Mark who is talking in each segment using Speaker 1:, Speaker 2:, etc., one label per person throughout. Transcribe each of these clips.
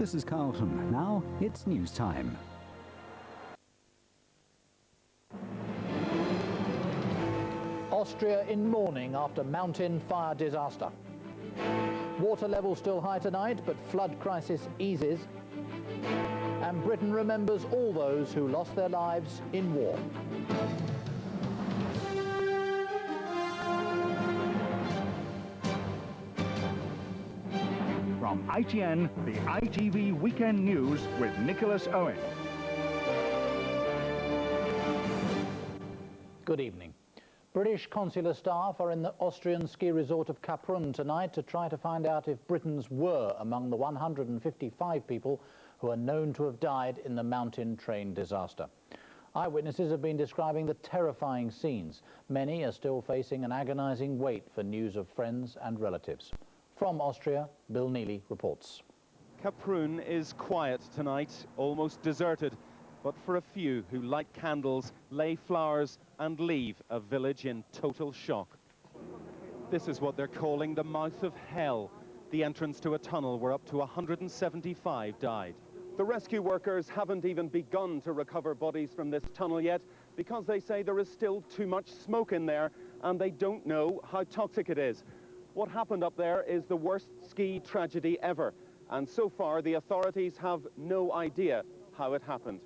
Speaker 1: This is Carlton. Now it's news time.
Speaker 2: Austria in mourning after mountain fire disaster. Water levels still high tonight, but flood crisis eases. And Britain remembers all those who lost their lives in war.
Speaker 3: From ITN, the ITV Weekend News with Nicholas Owen.
Speaker 2: Good evening. British consular staff are in the Austrian ski resort of Carlton tonight to try to find out if Britons were among the 155 people who are known to have died in the mountain train disaster. Eyewitnesses have been describing the terrifying scenes. Many are still facing an agonizing wait for news of friends and relatives. From Austria, Bill Neely reports.
Speaker 4: Carlton is quiet tonight, almost deserted, but for a few who light candles, lay flowers and leave a village in total shock. This is what they're calling the mouth of hell, the entrance to a tunnel where up to 175 died. The rescue workers haven't even begun to recover bodies from this tunnel yet because they say there is still too much smoke in there and they don't know how toxic it is. What happened up there is the worst ski tragedy ever, and so far the authorities have no idea how it happened.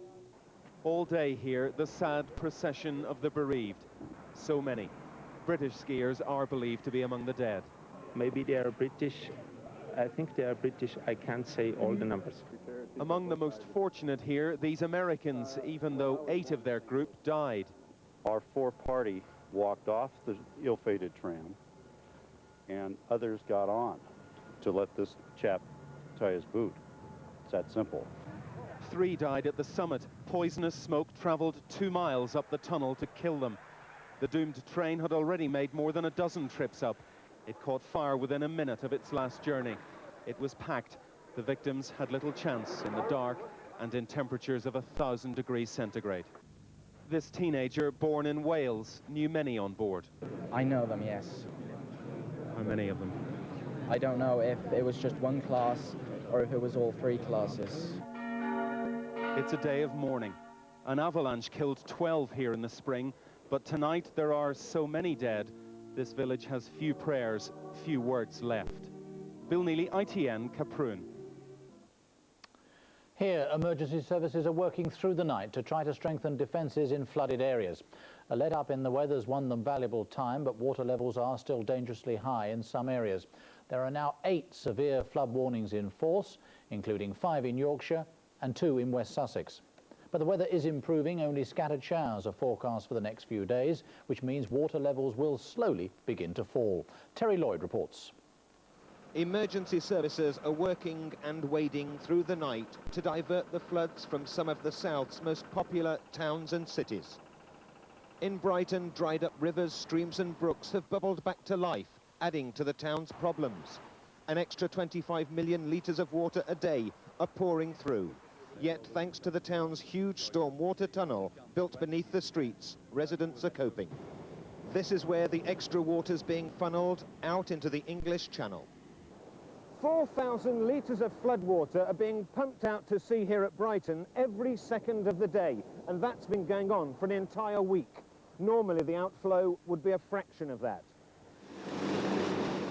Speaker 4: All day here, the sad procession of the bereaved. So many. British skiers are believed to be among the dead.
Speaker 5: Maybe they are British. I think they are British. I can't say all the numbers.
Speaker 4: Among the most fortunate here, these Americans, even though 8 of their group died.
Speaker 6: Our 4-party walked off the ill-fated tram, and others got on to let this chap tie his boot. It's that simple.
Speaker 4: 3 died at the summit. Poisonous smoke traveled 2 miles up the tunnel to kill them. The doomed train had already made more than a dozen trips up. It caught fire within a minute of its last journey. It was packed. The victims had little chance in the dark and in temperatures of 1,000 degrees centigrade. This teenager, born in Wales, knew many on board.
Speaker 7: I know them, yes.
Speaker 4: How many of them?
Speaker 7: I don't know if it was just one class or if it was all 3 classes.
Speaker 4: It's a day of mourning. An avalanche killed 12 here in the spring, but tonight there are so many dead, this village has few prayers, few words left. Bill Neely, ITN, Carlton.
Speaker 2: Here, emergency services are working through the night to try to strengthen defences in flooded areas. A let-up in the weather's won them valuable time, but water levels are still dangerously high in some areas. There are now 8 severe flood warnings in force, including 5 in Yorkshire and 2 in West Sussex. But the weather is improving. Only scattered showers are forecast for the next few days, which means water levels will slowly begin to fall. Terry Lloyd reports.
Speaker 8: Emergency services are working and wading through the night to divert the floods from some of the south's most popular towns and cities. In Brighton, dried up rivers, streams and brooks have bubbled back to life, adding to the town's problems. An extra 25 million litres of water a day are pouring through. Yet, thanks to the town's huge stormwater tunnel built beneath the streets, residents are coping. This is where the extra water's being funneled out into the English Channel.
Speaker 9: 4,000 litres of floodwater are being pumped out to sea here at Brighton every second of the day, and that's been going on for an entire week. Normally the outflow would be a fraction of that.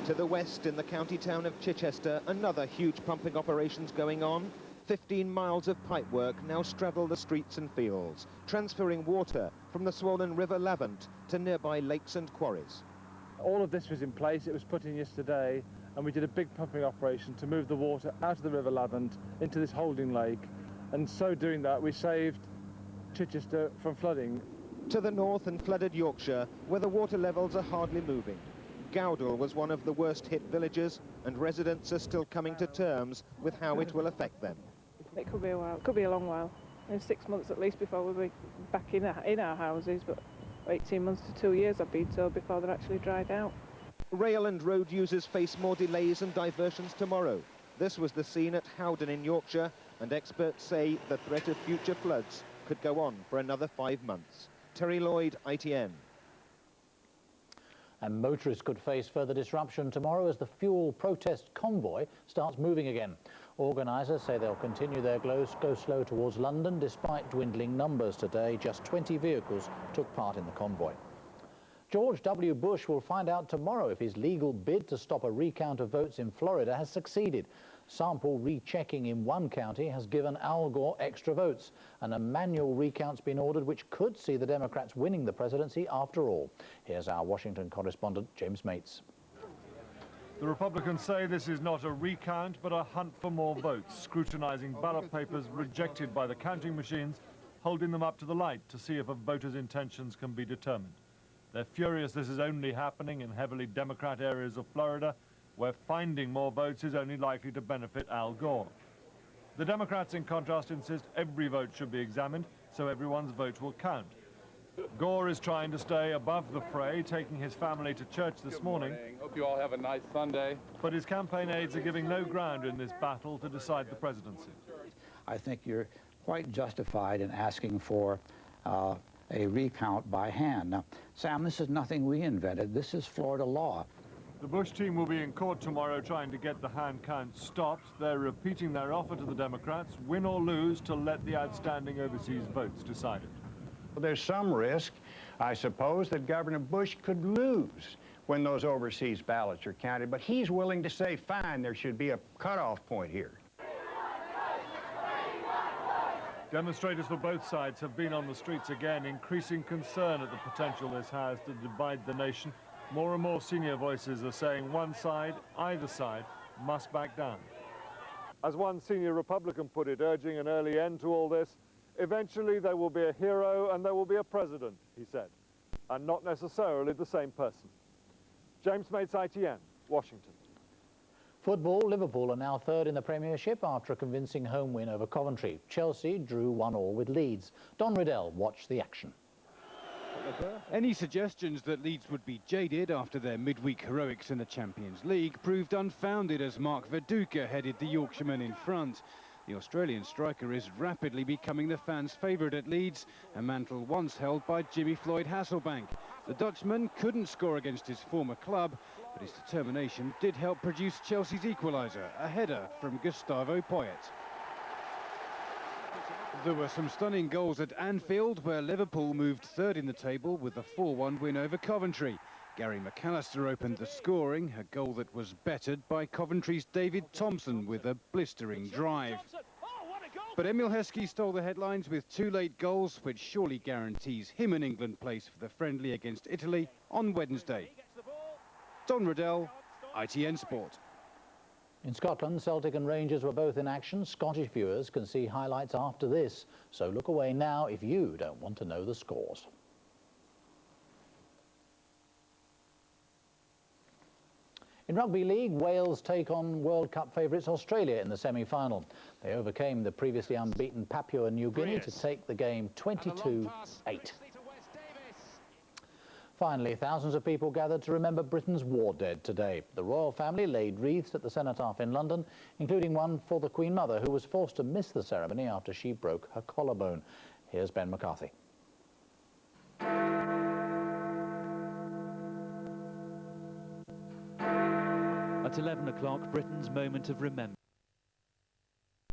Speaker 8: To the west, in the county town of Chichester, another huge pumping operation's going on. 15 miles of pipework now straddle the streets and fields, transferring water from the swollen River Lavant to nearby lakes and quarries.
Speaker 10: All of this was in place. It was put in yesterday, and we did a big pumping operation to move the water out of the River Lavant into this holding lake, and so doing that we saved Chichester from flooding.
Speaker 8: To the north and flooded Yorkshire, where the water levels are hardly moving. Gowdall was one of the worst hit villages, and residents are still coming to terms with how it will affect them.
Speaker 11: It could be a while, it could be a long while. 6 months at least before we'll be back in our houses, but 18 months to 2 years I've been told before they're actually dried out.
Speaker 8: Rail and road users face more delays and diversions tomorrow. This was the scene at Howden in Yorkshire, and experts say the threat of future floods could go on for another 5 months. Terry Lloyd, ITN.
Speaker 2: And motorists could face further disruption tomorrow as the fuel protest convoy starts moving again. Organisers say they'll continue their go slow towards London despite dwindling numbers today. Just 20 vehicles took part in the convoy. George W. Bush will find out tomorrow if his legal bid to stop a recount of votes in Florida has succeeded. Sample rechecking in one county has given Al Gore extra votes, and a manual recount's been ordered which could see the Democrats winning the presidency after all. Here's our Washington correspondent, James Mates.
Speaker 12: The Republicans say this is not a recount, but a hunt for more votes, scrutinizing ballot papers rejected by the counting machines, holding them up to the light to see if a voter's intentions can be determined. They're furious this is only happening in heavily Democrat areas of Florida, where finding more votes is only likely to benefit Al Gore. The Democrats, in contrast, insist every vote should be examined, so everyone's vote will count. Gore is trying to stay above the fray, taking his family to church this morning.
Speaker 13: Hope you all have a nice Sunday.
Speaker 12: But his campaign aides are giving no ground in this battle to decide the presidency.
Speaker 14: I think you're quite justified in asking for a recount by hand. Now, Sam, this is nothing we invented. This is Florida law.
Speaker 12: The Bush team will be in court tomorrow trying to get the hand count stopped. They're repeating their offer to the Democrats, win or lose, to let the outstanding overseas votes decide it.
Speaker 15: Well, there's some risk, I suppose, that Governor Bush could lose when those overseas ballots are counted, but he's willing to say, fine, there should be a cutoff point here.
Speaker 12: Demonstrators for both sides have been on the streets again, increasing concern at the potential this has to divide the nation. More and more senior voices are saying one side, either side, must back down.
Speaker 10: As one senior Republican put it, urging an early end to all this, eventually there will be a hero and there will be a president, he said, and not necessarily the same person. James Mates, ITN, Washington.
Speaker 2: Football, Liverpool are now third in the Premiership after a convincing home win over Coventry. Chelsea drew 1-1 with Leeds. Don Riddell watched the action.
Speaker 16: Any suggestions that Leeds would be jaded after their midweek heroics in the Champions League proved unfounded as Mark Viduka headed the Yorkshiremen in front. The Australian striker is rapidly becoming the fans' favourite at Leeds, a mantle once held by Jimmy Floyd Hasselbank. The Dutchman couldn't score against his former club, but his determination did help produce Chelsea's equaliser, a header from Gustavo Poyet. There were some stunning goals at Anfield, where Liverpool moved third in the table with a 4-1 win over Coventry. Gary McAllister opened the scoring, a goal that was bettered by Coventry's David Thompson with a blistering drive. But Emil Heskey stole the headlines with 2 late goals, which surely guarantees him an England place for the friendly against Italy on Wednesday. Don Riddell, ITN Sport.
Speaker 2: In Scotland, Celtic and Rangers were both in action. Scottish viewers can see highlights after this, so look away now if you don't want to know the scores. In Rugby League, Wales take on World Cup favourites Australia in the semi-final. They overcame the previously unbeaten Papua New Guinea to take the game 22-8. Finally, thousands of people gathered to remember Britain's war dead today. The royal family laid wreaths at the Cenotaph in London, including one for the Queen Mother, who was forced to miss the ceremony after she broke her collarbone. Here's Ben McCarthy.
Speaker 17: At 11 o'clock, Britain's moment of remembrance.